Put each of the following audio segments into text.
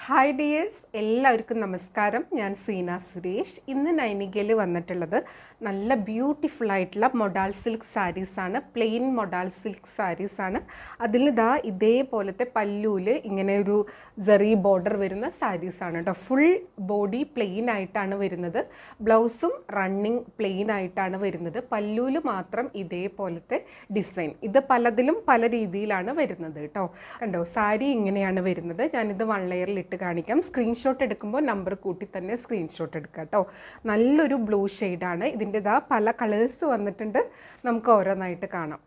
Hi dears, എല്ലാവർക്കും നമസ്കാരം. ഞാൻ സീന സുരേഷ്. ഇന്ന് നൈനികയിൽ വന്നിട്ടുള്ളത് നല്ല ബ്യൂട്ടിഫുൾ ആയിട്ടുള്ള മൊഡാൾ സിൽക്ക് സാരീസാണ്. പ്ലെയിൻ മൊഡാൾ സിൽക്ക് സാരീസാണ്. അതിൽ ഇതേപോലത്തെ പല്ലൂല് ഇങ്ങനെ ഒരു ജെറി ബോർഡർ വരുന്ന സാരീസാണ് കേട്ടോ. ഫുൾ ബോഡി പ്ലെയിൻ ആയിട്ടാണ് വരുന്നത്. ബ്ലൗസും റണ്ണിങ് പ്ലെയിൻ ആയിട്ടാണ് വരുന്നത്. പല്ലൂല് മാത്രം ഇതേപോലത്തെ ഡിസൈൻ. ഇത് പലതിലും പല രീതിയിലാണ് വരുന്നത് കേട്ടോ. കണ്ടോ, സാരി ഇങ്ങനെയാണ് വരുന്നത്. ഞാനിത് വൺ ലെയറിൽ ഇട്ട് കാണിക്കാം. സ്ക്രീൻഷോട്ട് എടുക്കുമ്പോൾ നമ്പർ കൂട്ടി തന്നെ സ്ക്രീൻഷോട്ട് എടുക്കുക കേട്ടോ. നല്ലൊരു ബ്ലൂ ഷെയ്ഡാണ്. ഇതിൻ്റെതാ പല കളേഴ്സ് വന്നിട്ടുണ്ട്. നമുക്ക് ഓരോന്നായിട്ട് കാണാം.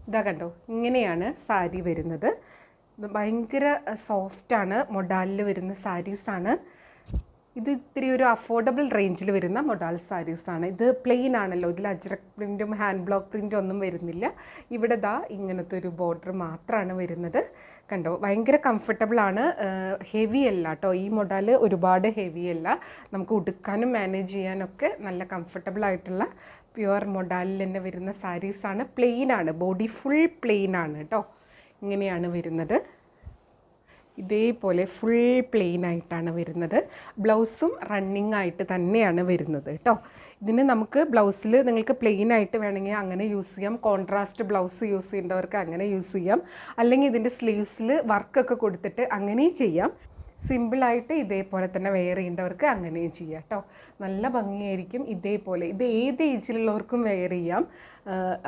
ഇതാ കണ്ടോ, ഇങ്ങനെയാണ് സാരി വരുന്നത്. ഇത് ഭയങ്കര സോഫ്റ്റാണ്. മൊഡാലിൽ വരുന്ന സാരീസാണ്. ഇത് ഇത്തിരി ഒരു അഫോർഡബിൾ റേഞ്ചിൽ വരുന്ന മൊഡാൾ സാരീസാണ്. ഇത് പ്ലെയിൻ ആണല്ലോ. ഇതിൽ അജ്രക് പ്രിൻറ്റും ഹാൻഡ് ബ്ലോക്ക് പ്രിൻറ്റും ഒന്നും വരുന്നില്ല. ഇവിടെ ഇങ്ങനത്തെ ഒരു ബോർഡർ മാത്രമാണ് വരുന്നത്. കണ്ടോ, ഭയങ്കര കംഫർട്ടബിളാണ്. ഹെവി അല്ല കേട്ടോ. ഈ മൊഡാൽ ഒരുപാട് ഹെവി അല്ല. നമുക്ക് ഉടുക്കാനും മാനേജ് ചെയ്യാനൊക്കെ നല്ല കംഫർട്ടബിൾ ആയിട്ടുള്ള പ്യുവർ മൊഡാലിൽ തന്നെ വരുന്ന സാരീസാണ്. പ്ലെയിനാണ്, ബോഡി ഫുൾ പ്ലെയിനാണ് കേട്ടോ. ഇങ്ങനെയാണ് വരുന്നത്. ഇതേപോലെ ഫുൾ പ്ലെയിൻ ആയിട്ടാണ് വരുന്നത്. ബ്ലൗസും റണ്ണിങ് ആയിട്ട് തന്നെയാണ് വരുന്നത് കേട്ടോ. ഇതിന് നമുക്ക് ബ്ലൗസിൽ നിങ്ങൾക്ക് പ്ലെയിൻ ആയിട്ട് വേണമെങ്കിൽ അങ്ങനെ യൂസ് ചെയ്യാം. കോൺട്രാസ്റ്റ് ബ്ലൗസ് യൂസ് ചെയ്യേണ്ടവർക്ക് അങ്ങനെ യൂസ് ചെയ്യാം. അല്ലെങ്കിൽ ഇതിൻ്റെ സ്ലീവ്സിൽ വർക്കൊക്കെ കൊടുത്തിട്ട് അങ്ങനെയും ചെയ്യാം. സിമ്പിളായിട്ട് ഇതേപോലെ തന്നെ വെയർ ചെയ്യേണ്ടവർക്ക് അങ്ങനെയും ചെയ്യാം കേട്ടോ. നല്ല ഭംഗിയായിരിക്കും. ഇതേപോലെ ഇത് ഏത് ഏജിലുള്ളവർക്കും വെയർ ചെയ്യാം.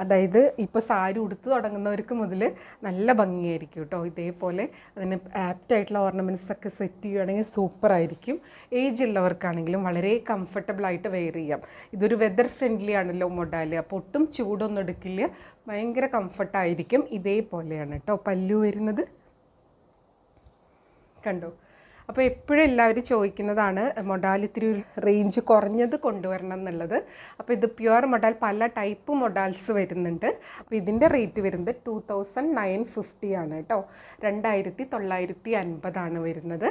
അതായത് ഇപ്പോൾ സാരി ഉടുത്ത് തുടങ്ങുന്നവർക്ക് മുതൽ നല്ല ഭംഗിയായിരിക്കും കേട്ടോ. ഇതേപോലെ അതിന് ആപ്റ്റായിട്ടുള്ള ഓർണമെൻറ്റ്സ് ഒക്കെ സെറ്റ് ചെയ്യുകയാണെങ്കിൽ സൂപ്പറായിരിക്കും. ഏജ് ഉള്ളവർക്കാണെങ്കിലും വളരെ കംഫർട്ടബിളായിട്ട് വെയർ ചെയ്യാം. ഇതൊരു വെതർ ഫ്രണ്ട്ലി ആണല്ലോ മൊഡാൽ. അപ്പോൾ ഒട്ടും ചൂടൊന്നും എടുക്കില്ല. ഭയങ്കര കംഫർട്ടായിരിക്കും. ഇതേപോലെയാണ് കേട്ടോ പല്ലു വരുന്നത്. കണ്ടോ. അപ്പോൾ എപ്പോഴും എല്ലാവരും ചോദിക്കുന്നതാണ് മൊഡാൽ ഇത്തിരി റേഞ്ച് കുറഞ്ഞത് കൊണ്ടുവരണം എന്നുള്ളത്. അപ്പോൾ ഇത് പ്യുവർ മൊഡാൽ പല ടൈപ്പ് മൊഡാൽസ് വരുന്നുണ്ട്. അപ്പോൾ ഇതിൻ്റെ റേറ്റ് വരുന്നത് 2950 ആണ് കേട്ടോ. 2950 വരുന്നത്.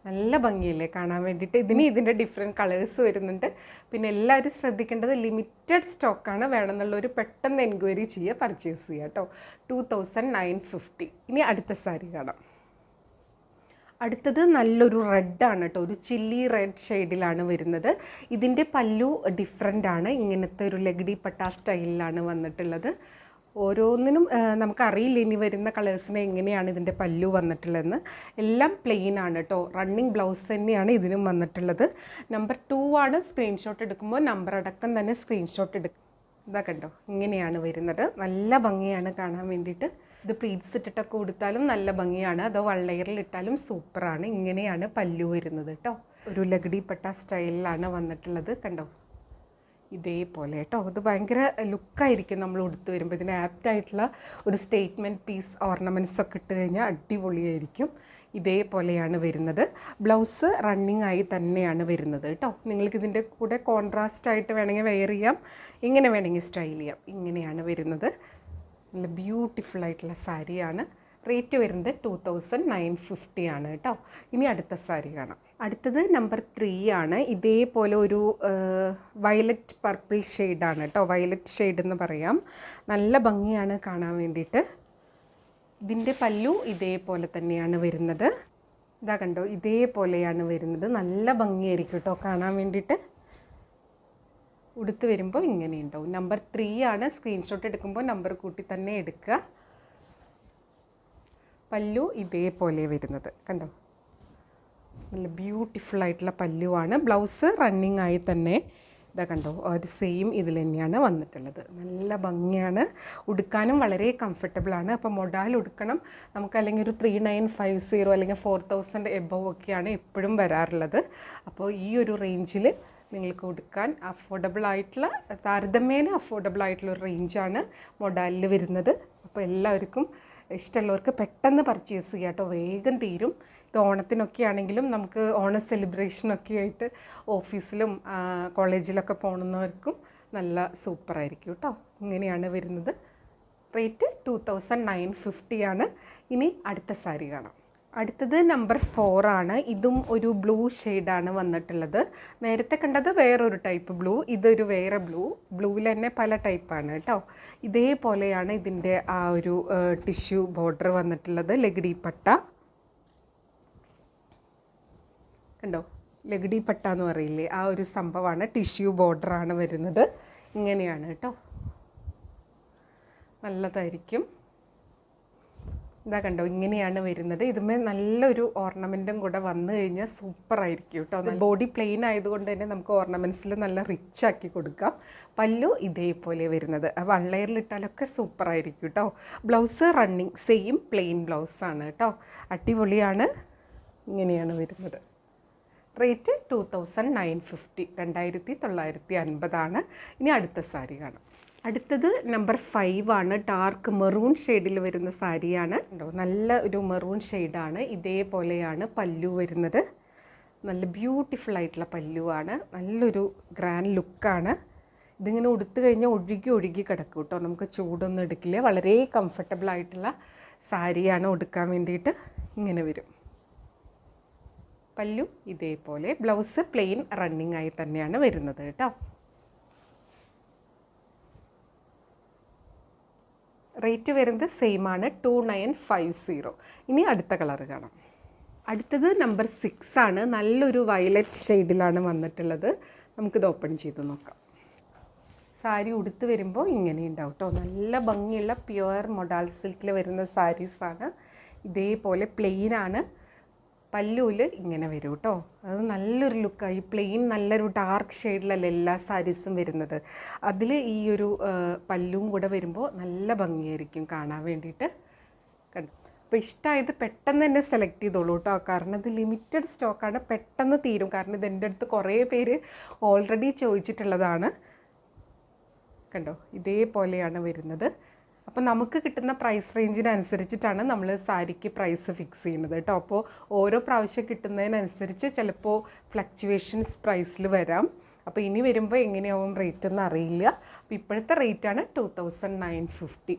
നല്ല ഭംഗിയല്ലേ കാണാൻ വേണ്ടിയിട്ട്. ഇതിൻ്റെ ഡിഫറെൻറ്റ് കളേഴ്സ് വരുന്നുണ്ട്. പിന്നെ എല്ലാവരും ശ്രദ്ധിക്കേണ്ടത് ലിമിറ്റഡ് സ്റ്റോക്കാണ്. വേണമെന്നുള്ളൊരു പെട്ടെന്ന് എൻക്വയറി ചെയ്യുക, പർച്ചേസ് ചെയ്യുക കേട്ടോ. 2950. ഇനി അടുത്ത സാരി കാണാം. അടുത്തത് നല്ലൊരു റെഡാണ് കേട്ടോ. ഒരു ചില്ലി റെഡ് ഷെയ്ഡിലാണ് വരുന്നത്. ഇതിൻ്റെ പല്ലു ഡിഫറെൻ്റ് ആണ്. ഇങ്ങനത്തെ ഒരു ലഗ്ഡി പട്ട സ്റ്റൈലിലാണ് വന്നിട്ടുള്ളത്. ഓരോന്നിനും നമുക്കറിയില്ല ഇനി വരുന്ന കളേഴ്സിനെ എങ്ങനെയാണ് ഇതിൻ്റെ പല്ലു വന്നിട്ടുള്ളതെന്ന്. എല്ലാം പ്ലെയിൻ ആണ് കേട്ടോ. റണ്ണിങ് ബ്ലൗസ് തന്നെയാണ് ഇതിനും വന്നിട്ടുള്ളത്. നമ്പർ 2 ആണ്. സ്ക്രീൻഷോട്ട് എടുക്കുമ്പോൾ നമ്പർ അടക്കം തന്നെ സ്ക്രീൻഷോട്ട് എടുക്കും. ഇതാ കണ്ടോ, ഇങ്ങനെയാണ് വരുന്നത്. നല്ല ഭംഗിയാണ് കാണാൻ വേണ്ടിയിട്ട്. ഇത് പ്ലീറ്റ്സ് ഇട്ടിട്ടൊക്കെ കൊടുത്താലും നല്ല ഭംഗിയാണ്. അതോ വൺ ലെയറിൽ ഇട്ടാലും സൂപ്പറാണ്. ഇങ്ങനെയാണ് പല്ലു വരുന്നത് കേട്ടോ. ഒരു ലഗ്ഡി പട്ട സ്റ്റൈലിലാണ് വന്നിട്ടുള്ളത്. കണ്ടോ, ഇതേപോലെ കേട്ടോ. ഇത് ഭയങ്കര ലുക്കായിരിക്കും നമ്മൾ ഉടുത്ത് വരുമ്പോൾ. ഇതിന് ആപ്റ്റായിട്ടുള്ള ഒരു സ്റ്റേറ്റ്മെൻറ്റ് പീസ് ഓർണമെൻറ്റ്സ് ഒക്കെ ഇട്ട് കഴിഞ്ഞാൽ അടിപൊളിയായിരിക്കും. ഇതേപോലെയാണ് വരുന്നത്. ബ്ലൗസ് റണ്ണിങ് ആയി തന്നെയാണ് വരുന്നത് കേട്ടോ. നിങ്ങൾക്ക് ഇതിൻ്റെ കൂടെ കോൺട്രാസ്റ്റ് ആയിട്ട് വേണമെങ്കിൽ വെയർ ചെയ്യാം, ഇങ്ങനെ വേണമെങ്കിൽ സ്റ്റൈൽ ചെയ്യാം. ഇങ്ങനെയാണ് വരുന്നത്. നല്ല ബ്യൂട്ടിഫുൾ ആയിട്ടുള്ള സാരിയാണ്. റേറ്റ് വരുന്നത് 2950 ആണ് കേട്ടോ. ഇനി അടുത്ത സാരി കാണാം. അടുത്തത് നമ്പർ 3 ആണ്. ഇതേപോലെ ഒരു വയലറ്റ് പർപ്പിൾ ഷെയ്ഡാണ് കേട്ടോ. വയലറ്റ് ഷെയ്ഡ് എന്ന് പറയാം. നല്ല ഭംഗിയാണ് കാണാൻ വേണ്ടിയിട്ട്. ഇതിൻ്റെ പല്ലു ഇതേപോലെ തന്നെയാണ് വരുന്നത്. ഇതാ കണ്ടോ, ഇതേപോലെയാണ് വരുന്നത്. നല്ല ഭംഗിയായിരിക്കും കേട്ടോ കാണാൻ വേണ്ടിയിട്ട്. ഉടുത്ത് വരുമ്പോൾ ഇങ്ങനെ ഉണ്ടാവും. നമ്പർ 3 ആണ്. സ്ക്രീൻഷോട്ട് എടുക്കുമ്പോൾ നമ്പർ കൂട്ടി തന്നെ എടുക്കുക. പല്ലു ഇതേപോലെ വരുന്നത് കണ്ടോ. നല്ല ബ്യൂട്ടിഫുൾ ആയിട്ടുള്ള പല്ലുവാണ്. ബ്ലൗസ് റണ്ണിങ് ആയി തന്നെ ഇതാ കണ്ടോ, ഒരു സെയിം ഇതിൽ തന്നെയാണ് വന്നിട്ടുള്ളത്. നല്ല ഭംഗിയാണ്. ഉടുക്കാനും വളരെ കംഫർട്ടബിളാണ്. അപ്പോൾ മൊഡാൽ ഉടുക്കണം നമുക്ക് അല്ലെങ്കിൽ ഒരു 3950 അല്ലെങ്കിൽ 4000 എബവ് ഒക്കെയാണ് എപ്പോഴും വരാറുള്ളത്. അപ്പോൾ ഈ ഒരു റേഞ്ചിൽ നിങ്ങൾക്ക് ഉടുക്കാൻ അഫോർഡബിൾ ആയിട്ടുള്ള, താരതമ്യേന അഫോർഡബിൾ ആയിട്ടുള്ള ഒരു റേഞ്ചാണ് മൊഡാലിൽ വരുന്നത്. അപ്പോൾ എല്ലാവർക്കും ഇഷ്ടമുള്ളവർക്ക് പെട്ടെന്ന് പർച്ചേസ് ചെയ്യാം കേട്ടോ. വേഗം തീരും. ഇത് ഓണത്തിനൊക്കെ ആണെങ്കിലും നമുക്ക് ഓണ സെലിബ്രേഷനൊക്കെ ആയിട്ട് ഓഫീസിലും കോളേജിലൊക്കെ പോകുന്നവർക്കും നല്ല സൂപ്പറായിരിക്കും കേട്ടോ. ഇങ്ങനെയാണ് വരുന്നത്. റേറ്റ് 2950 ആണ്. ഇനി അടുത്ത സാരി കാണാം. അടുത്തത് നമ്പർ 4 ആണ്. ഇതും ഒരു ബ്ലൂ ഷെയ്ഡാണ് വന്നിട്ടുള്ളത്. നേരത്തെ കണ്ടത് വേറൊരു ടൈപ്പ് ബ്ലൂ, ഇതൊരു വേറെ ബ്ലൂ. ബ്ലൂവിൽ തന്നെ പല ടൈപ്പാണ് കേട്ടോ. ഇതേപോലെയാണ് ഇതിൻ്റെ ആ ഒരു ടിഷ്യൂ ബോർഡർ വന്നിട്ടുള്ളത്. ലഗ്ഡി പട്ട കണ്ടോ, ലഗഡി പട്ട എന്ന് പറയില്ലേ, ആ ഒരു സംഭവമാണ്. ടിഷ്യൂ ബോർഡറാണ് വരുന്നത്. ഇങ്ങനെയാണ് കേട്ടോ, നല്ലതായിരിക്കും. ഇതാ കണ്ടോ, ഇങ്ങനെയാണ് വരുന്നത്. ഇതുമേ നല്ലൊരു ഓർണമെൻറ്റും കൂടെ വന്നു കഴിഞ്ഞാൽ സൂപ്പറായിരിക്കും കേട്ടോ. ബോഡി പ്ലെയിൻ ആയതുകൊണ്ട് തന്നെ നമുക്ക് ഓർണമെൻറ്റ്സിൽ നല്ല റിച്ച് ആക്കി കൊടുക്കാം. പല്ലു ഇതേപോലെ വരുന്നത്, വൺ ലെയറിലിട്ടാലൊക്കെ സൂപ്പറായിരിക്കും കേട്ടോ. ബ്ലൗസ് റണ്ണിങ് സെയിം പ്ലെയിൻ ബ്ലൗസാണ് കേട്ടോ, അടിപൊളിയാണ്. ഇങ്ങനെയാണ് വരുന്നത്. റേറ്റ് 2950, 2950 ഇനി അടുത്ത സാരി കാണാം. അടുത്തത് നമ്പർ 5 ആണ്. ഡാർക്ക് മെറൂൺ ഷെയ്ഡിൽ വരുന്ന സാരിയാണ്. നല്ല ഒരു മെറൂൺ ഷെയ്ഡാണ്. ഇതേപോലെയാണ് പല്ലു വരുന്നത്. നല്ല ബ്യൂട്ടിഫുൾ ആയിട്ടുള്ള പല്ലുവാണ്. നല്ലൊരു ഗ്രാൻഡ് ലുക്കാണ്. ഇതിങ്ങനെ ഉടുത്തു കഴിഞ്ഞാൽ ഒഴുകി കിടക്കും കേട്ടോ. നമുക്ക് ചൂടൊന്നും എടുക്കില്ല. വളരെ കംഫർട്ടബിൾ ആയിട്ടുള്ള സാരിയാണ് ഉടുക്കാൻ വേണ്ടിയിട്ട്. ഇങ്ങനെ വരും പല്ലു ഇതേപോലെ. ബ്ലൗസ് പ്ലെയിൻ റണ്ണിങ് ആയി തന്നെയാണ് വരുന്നത് കേട്ടോ. റേറ്റ് വരുന്നത് സെയിം ആണ്, 2950. ഇനി അടുത്ത കളർ കാണാം. അടുത്തത് നമ്പർ 6 ആണ്. നല്ലൊരു വയലറ്റ് ഷെയ്ഡിലാണ് വന്നിട്ടുള്ളത്. നമുക്കിത് ഓപ്പൺ ചെയ്ത് നോക്കാം. സാരി ഉടുത്ത് വരുമ്പോൾ ഇങ്ങനെ ഉണ്ടാവും കേട്ടോ. നല്ല ഭംഗിയുള്ള പ്യുവർ മൊഡാൽ സിൽക്കിൽ വരുന്ന സാരീസാണ്. ഇതേപോലെ പ്ലെയിനാണ്. പല്ലുവിൽ ഇങ്ങനെ വരും കേട്ടോ. അത് നല്ലൊരു ലുക്കാണ്. ഈ പ്ലെയിൻ നല്ലൊരു ഡാർക്ക് ഷെയ്ഡിലല്ല എല്ലാ സാരീസും വരുന്നത്. അതിൽ ഈ ഒരു പല്ലും കൂടെ വരുമ്പോൾ നല്ല ഭംഗിയായിരിക്കും കാണാൻ വേണ്ടിയിട്ട്. കണ്ടു. അപ്പോൾ ഇഷ്ടമായത് പെട്ടെന്ന് തന്നെ സെലക്ട് ചെയ്തോളൂ കേട്ടോ. കാരണം ഇത് ലിമിറ്റഡ് സ്റ്റോക്കാണ്, പെട്ടെന്ന് തീരും. കാരണം ഇത് എൻ്റെ അടുത്ത് കുറേ പേര് ഓൾറെഡി ചോദിച്ചിട്ടുള്ളതാണ്. കണ്ടോ, ഇതേപോലെയാണ് വരുന്നത്. അപ്പോൾ നമുക്ക് കിട്ടുന്ന പ്രൈസ് റേഞ്ചിനനുസരിച്ചിട്ടാണ് നമ്മൾ സാരിക്ക് പ്രൈസ് ഫിക്സ് ചെയ്യുന്നത് കേട്ടോ. അപ്പോൾ ഓരോ പ്രാവശ്യം കിട്ടുന്നതിനനുസരിച്ച് ചിലപ്പോൾ ഫ്ലക്ച്വേഷൻസ് പ്രൈസിൽ വരാം. അപ്പോൾ ഇനി വരുമ്പോൾ എങ്ങനെയാവും റേറ്റ് എന്ന് അറിയില്ല. അപ്പോൾ ഇപ്പോഴത്തെ റേറ്റാണ് 2950,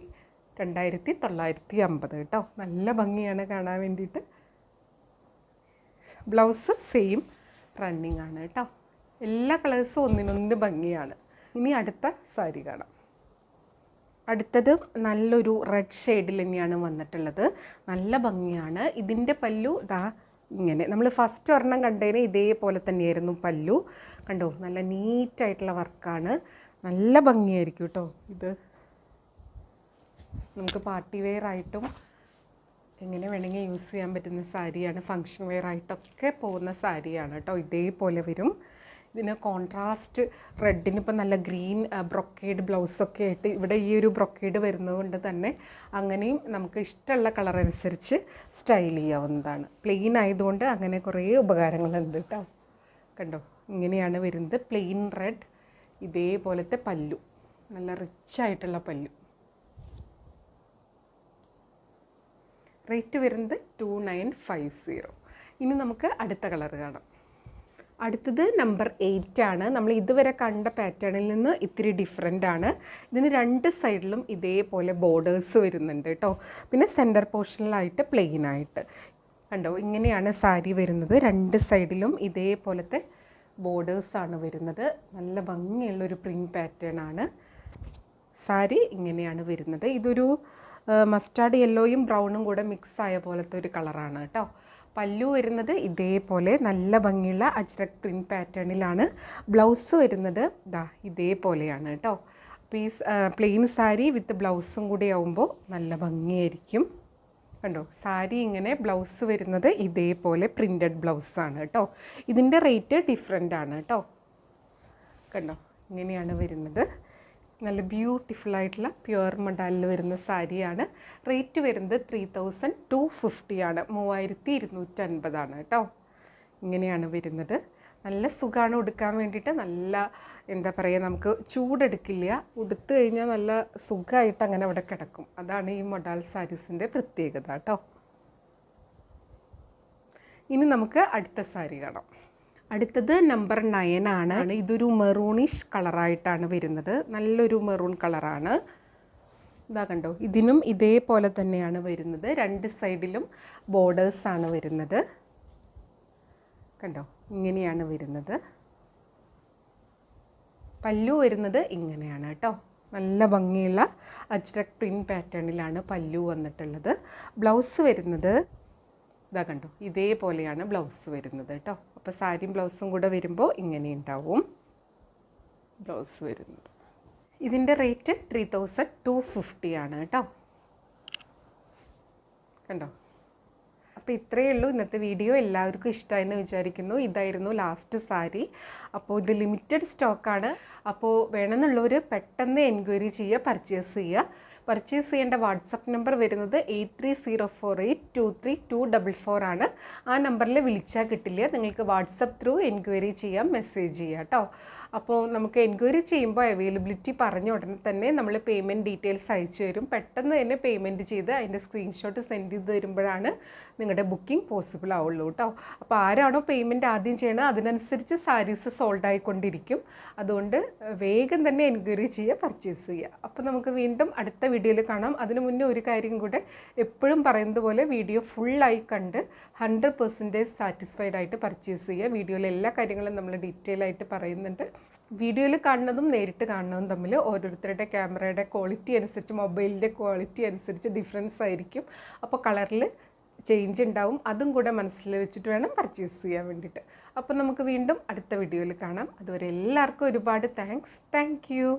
2950 കേട്ടോ. നല്ല ഭംഗിയാണ് കാണാൻ വേണ്ടിയിട്ട്. ബ്ലൗസ് സെയിം റണ്ണിങ് ആണ് കേട്ടോ. എല്ലാ കളേഴ്സും ഒന്നിനൊന്ന് ഭംഗിയാണ്. ഇനി അടുത്ത സാരി കാണാം. അടുത്തത് നല്ലൊരു റെഡ് ഷെയ്ഡിൽ തന്നെയാണ് വന്നിട്ടുള്ളത്. നല്ല ഭംഗിയാണ്. ഇതിൻ്റെ പല്ലു ദാ ഇങ്ങനെ. നമ്മൾ ഫസ്റ്റ് ഒരെണ്ണം കണ്ടതിന് ഇതേപോലെ തന്നെയായിരുന്നു പല്ലു. കണ്ടോ, നല്ല നീറ്റായിട്ടുള്ള വർക്കാണ്. നല്ല ഭംഗിയായിരിക്കും കേട്ടോ. ഇത് നമുക്ക് പാർട്ടി വെയർ ആയിട്ടും എങ്ങനെ വേണമെങ്കിൽ യൂസ് ചെയ്യാൻ പറ്റുന്ന സാരിയാണ്. ഫങ്ഷൻ വെയർ ആയിട്ടൊക്കെ പോകുന്ന സാരിയാണ് കേട്ടോ. ഇതേപോലെ വരും. ഇതിന് കോൺട്രാസ്റ്റ് റെഡിന് ഇപ്പം നല്ല ഗ്രീൻ ബ്രൊക്കേഡ് ബ്ലൗസൊക്കെ ആയിട്ട് ഇവിടെ ഈ ഒരു ബ്രൊക്കേഡ് വരുന്നത് കൊണ്ട് തന്നെ അങ്ങനെയും നമുക്ക് ഇഷ്ടമുള്ള കളർ അനുസരിച്ച് സ്റ്റൈൽ ചെയ്യാവുന്നതാണ്. പ്ലെയിൻ ആയതുകൊണ്ട് അങ്ങനെ കുറേ ഉപകാരങ്ങളുണ്ട് കേട്ടോ. കണ്ടോ, ഇങ്ങനെയാണ് വരുന്നത്. പ്ലെയിൻ റെഡ്, ഇതേപോലത്തെ പല്ലു, നല്ല റിച്ചായിട്ടുള്ള പല്ലു. റേറ്റ് വരുന്നത് 2950. ഇനി നമുക്ക് അടുത്ത കളർ കാണാം. അടുത്തത് നമ്പർ 8 ആണ്. നമ്മൾ ഇതുവരെ കണ്ട പാറ്റേണിൽ നിന്ന് ഇത്തിരി ഡിഫറെൻ്റ് ആണ്. ഇതിന് രണ്ട് സൈഡിലും ഇതേപോലെ ബോർഡേഴ്സ് വരുന്നുണ്ട് കേട്ടോ. പിന്നെ സെൻറ്റർ പോർഷനിലായിട്ട് പ്ലെയിൻ ആയിട്ട് കണ്ടോ, ഇങ്ങനെയാണ് സാരി വരുന്നത്. രണ്ട് സൈഡിലും ഇതേപോലത്തെ ബോർഡേഴ്സാണ് വരുന്നത്. നല്ല ഭംഗിയുള്ളൊരു പ്രിൻറ്റ് പാറ്റേൺ ആണ്. സാരി ഇങ്ങനെയാണ് വരുന്നത്. ഇതൊരു മസ്റ്റാർഡ് യെല്ലോയും ബ്രൗണും കൂടെ മിക്സ് ആയ പോലത്തെ ഒരു കളറാണ് കേട്ടോ. പല്ലു വരുന്നത് ഇതേപോലെ നല്ല ഭംഗിയുള്ള അജ്രക് പ്രിൻറ്റ് പാറ്റേണിലാണ്. ബ്ലൗസ് വരുന്നത് ദാ ഇതേപോലെയാണ് കേട്ടോ. അപ്പോൾ ഈ പ്ലെയിൻ സാരി വിത്ത് ബ്ലൗസും കൂടി ആവുമ്പോൾ നല്ല ഭംഗിയായിരിക്കും. കണ്ടോ, സാരി ഇങ്ങനെ, ബ്ലൗസ് വരുന്നത് ഇതേപോലെ പ്രിൻറ്റഡ് ബ്ലൗസാണ് കേട്ടോ. ഇതിൻ്റെ റേറ്റ് ഡിഫറെൻ്റ് ആണ് കേട്ടോ. കണ്ടോ, ഇങ്ങനെയാണ് വരുന്നത്. നല്ല ബ്യൂട്ടിഫുൾ ആയിട്ടുള്ള പ്യുവർ മൊഡാലിൽ വരുന്ന സാരിയാണ്. റേറ്റ് വരുന്നത് 3250 ആണ്, 3250 കേട്ടോ. ഇങ്ങനെയാണ് വരുന്നത്. നല്ല സുഖമാണ് ഉടുക്കാൻ വേണ്ടിയിട്ട്. നല്ല എന്താ പറയുക, നമുക്ക് ചൂടെടുക്കില്ല. ഉടുത്ത് കഴിഞ്ഞാൽ നല്ല സുഖമായിട്ട് അങ്ങനെ അവിടെ കിടക്കും. അതാണ് ഈ മൊഡാൽ സാരീസിൻ്റെ പ്രത്യേകത കേട്ടോ. ഇനി നമുക്ക് അടുത്ത സാരി കാണാം. അടുത്തത് നമ്പർ 9 ആണ്. ഇതൊരു മെറൂണിഷ് കളറായിട്ടാണ് വരുന്നത്. നല്ലൊരു മെറൂൺ കളറാണ്. ഇതാ കണ്ടോ, ഇതിനും ഇതേപോലെ തന്നെയാണ് വരുന്നത്. രണ്ട് സൈഡിലും ബോർഡേഴ്സാണ് വരുന്നത്. കണ്ടോ, ഇങ്ങനെയാണ് വരുന്നത്. പല്ലു വരുന്നത് ഇങ്ങനെയാണ് കേട്ടോ. നല്ല ഭംഗിയുള്ള അജ്രക് പ്രിൻറ്റ് പാറ്റേണിലാണ് പല്ലു വന്നിട്ടുള്ളത്. ബ്ലൗസ് വരുന്നത് ഇതാ കണ്ടോ, ഇതേപോലെയാണ് ബ്ലൗസ് വരുന്നത് കേട്ടോ. അപ്പോൾ സാരിയും ബ്ലൗസും കൂടെ വരുമ്പോൾ ഇങ്ങനെ ഉണ്ടാവും ബ്ലൗസ് വരുന്നത്. ഇതിൻ്റെ റേറ്റ് 3250 ആണ് കേട്ടോ. കണ്ടോ. അപ്പോൾ ഇത്രയേ ഉള്ളൂ ഇന്നത്തെ വീഡിയോ. എല്ലാവർക്കും ഇഷ്ടമായെന്ന് വിചാരിക്കുന്നു. ഇതായിരുന്നു ലാസ്റ്റ് സാരി. അപ്പോൾ ഇത് ലിമിറ്റഡ് സ്റ്റോക്കാണ്. അപ്പോൾ വേണമെന്നുള്ളവർ പെട്ടെന്ന് എൻക്വയറി ചെയ്യുക, പർച്ചേസ് ചെയ്യുക. പർച്ചേസ് ചെയ്യേണ്ട വാട്സപ്പ് നമ്പർ വരുന്നത് 8304823244 ആണ്. ആ നമ്പറിൽ വിളിച്ചാൽ കിട്ടില്ല. നിങ്ങൾക്ക് വാട്സപ്പ് ത്രൂ എൻക്വയറി ചെയ്യാം, മെസ്സേജ് ചെയ്യാം കേട്ടോ. അപ്പോൾ നമുക്ക് എൻക്വയറി ചെയ്യുമ്പോൾ അവൈലബിലിറ്റി പറഞ്ഞ ഉടനെ തന്നെ നമ്മൾ പേയ്മെൻറ്റ് ഡീറ്റെയിൽസ് അയച്ചു തരും. പെട്ടെന്ന് തന്നെ പേയ്മെൻറ്റ് ചെയ്ത് അതിൻ്റെ സ്ക്രീൻഷോട്ട് സെൻഡ് ചെയ്ത് തരുമ്പോഴാണ് നിങ്ങളുടെ ബുക്കിംഗ് പോസിബിൾ ആവുള്ളൂ കേട്ടോ. അപ്പോൾ ആരാണോ പേയ്മെൻറ്റ് ആദ്യം ചെയ്യണത് അതിനനുസരിച്ച് സാരീസ് സോൾഡ് ആയിക്കൊണ്ടിരിക്കും. അതുകൊണ്ട് വേഗം തന്നെ എൻക്വയറി ചെയ്യുക, പർച്ചേസ് ചെയ്യുക. അപ്പോൾ നമുക്ക് വീണ്ടും അടുത്ത വീഡിയോയിൽ കാണാം. അതിനു മുന്നേ ഒരു കാര്യം കൂടെ, എപ്പോഴും പറയുന്നത് പോലെ വീഡിയോ ഫുള്ളായി കണ്ട് 100% സാറ്റിസ്ഫൈഡ് ആയിട്ട് പർച്ചേസ് ചെയ്യുക. വീഡിയോയിലെ എല്ലാ കാര്യങ്ങളും നമ്മൾ ഡീറ്റെയിൽ ആയിട്ട് പറയുന്നുണ്ട്. വീഡിയോയിൽ കാണുന്നതും നേരിട്ട് കാണുന്നതും തമ്മിൽ ഓരോരുത്തരുടെ ക്യാമറയുടെ ക്വാളിറ്റി അനുസരിച്ച്, മൊബൈലിൻ്റെ ക്വാളിറ്റി അനുസരിച്ച് ഡിഫറൻസ് ആയിരിക്കും. അപ്പോൾ കളറിൽ ചേഞ്ച് ഉണ്ടാവും. അതും കൂടെ മനസ്സിൽ വെച്ചിട്ട് വേണം പർച്ചേസ് ചെയ്യാൻ വേണ്ടിയിട്ട്. അപ്പോൾ നമുക്ക് വീണ്ടും അടുത്ത വീഡിയോയിൽ കാണാം. അതുവരെ എല്ലാവർക്കും ഒരുപാട് താങ്ക്സ്. Thank you.